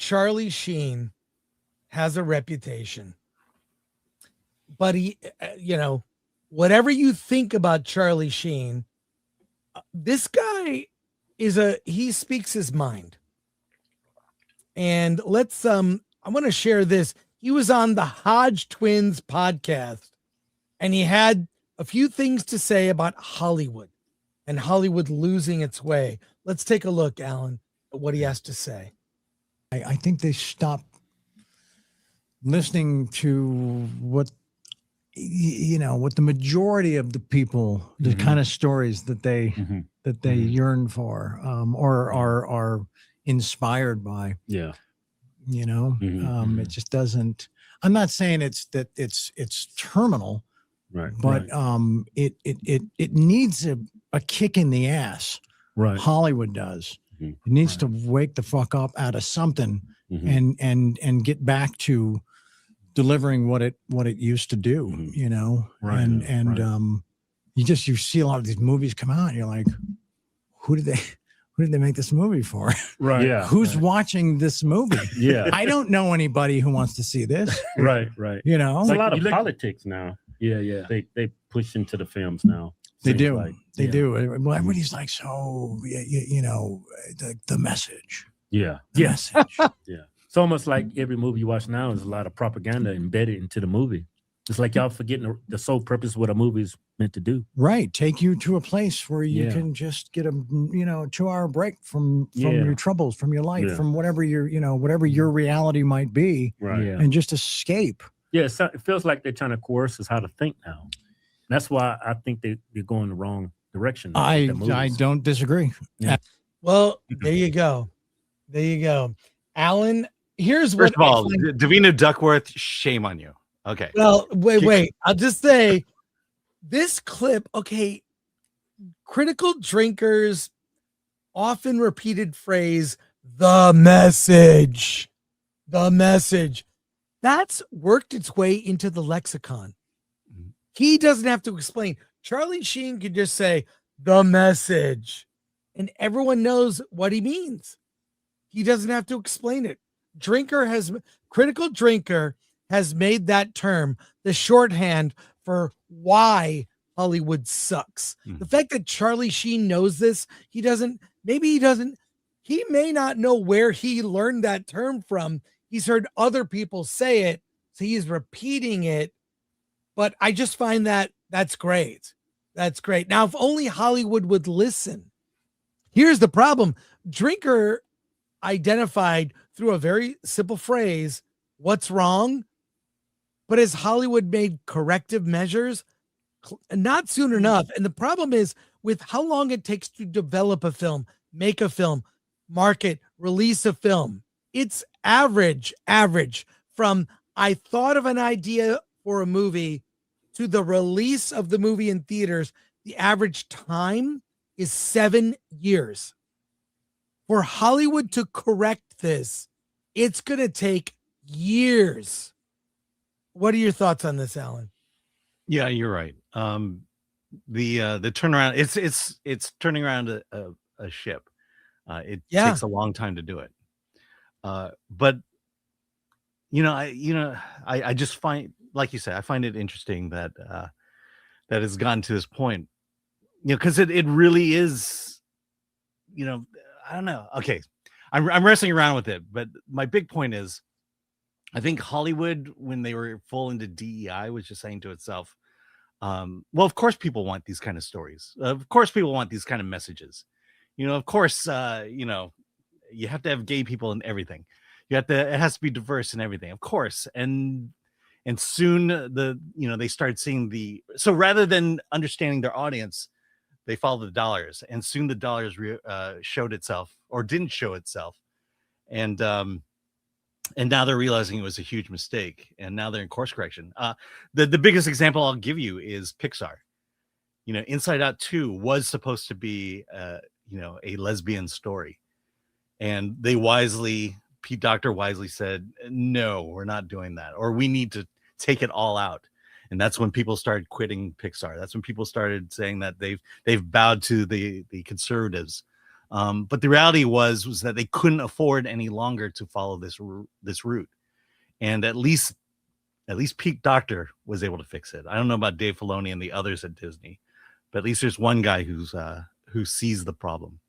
Charlie Sheen has a reputation, but he, whatever you think about Charlie Sheen, this guy he speaks his mind. And I want to share this. He was on the Hodgetwins podcast, and he had a few things to say about Hollywood and Hollywood losing its way. Let's take a look, Alan, at what he has to say. I think they stopped listening to what the majority of the people, the kind of stories that they yearn for, or are inspired by. Yeah. It just doesn't. I'm not saying it's terminal, right? But it needs a kick in the ass. Right. Hollywood does. It needs to wake the fuck up out of something and get back to delivering what it used to do, Right. You see a lot of these movies come out and you're like, who did they make this movie for? Right. Yeah. Who's watching this movie? Yeah. I don't know anybody who wants to see this. Right. You know, it's a lot of politics now. Yeah. They push into the films now. They do. They do. Everybody's like, so, the message. Yeah. The message. Yeah. It's almost like every movie you watch now is a lot of propaganda embedded into the movie. It's like y'all forgetting the sole purpose of what a movie is meant to do. Right. Take you to a place where you can just get a 2-hour break from your troubles, from your life, from whatever your reality might be. Right. And just escape. Yeah. It feels like they're trying to coerce us how to think now. That's why I think they're going the wrong direction. I don't disagree. Yeah. Well, there you go. Alan, here's First of all, Davina Duckworth, shame on you. Okay. Well, wait. I'll just say this clip, okay, critical drinkers often repeated phrase, the message. That's worked its way into the lexicon. He doesn't have to explain. Charlie Sheen could just say the message, and everyone knows what he means. He doesn't have to explain it. Critical drinker has made that term the shorthand for why Hollywood sucks. The fact that Charlie Sheen knows this, he may not know where he learned that term from. He's heard other people say it, so he's repeating it. But I just find that's great. That's great. Now, if only Hollywood would listen. Here's the problem. Drinker identified through a very simple phrase, what's wrong? But has Hollywood made corrective measures? Not soon enough. And the problem is with how long it takes to develop a film, make a film, market, release a film. It's average from I thought of an idea for a movie to the release of the movie in theaters. The average time is 7 years. For Hollywood to correct this, it's going to take years. What are your thoughts on this, Alan? Yeah, you're right. The turnaround, it's turning around a ship. It takes a long time to do it. But I just find, like you said, I find it interesting that it's gotten to this point. Because it really is. I don't know. Okay, I'm wrestling around with it, but my big point is, I think Hollywood, when they were full into DEI, was just saying to itself, well, of course people want these kind of stories. Of course people want these kind of messages. Of course, you have to have gay people in everything. It has to be diverse in everything, of course. And soon they start seeing so rather than understanding their audience, they follow the dollars, and soon the dollars showed itself or didn't show itself. And now they're realizing it was a huge mistake, and now they're in course correction. The biggest example I'll give you is Pixar. Inside Out 2 was supposed to be a lesbian story, and Pete Docter wisely said, no, we're not doing that, or we need to take it all out. And that's when people started quitting Pixar. That's when people started saying that they've bowed to the conservatives. But the reality was that they couldn't afford any longer to follow this route. And at least Pete Docter was able to fix it. I don't know about Dave Filoni and the others at Disney, but at least there's one guy who sees the problem.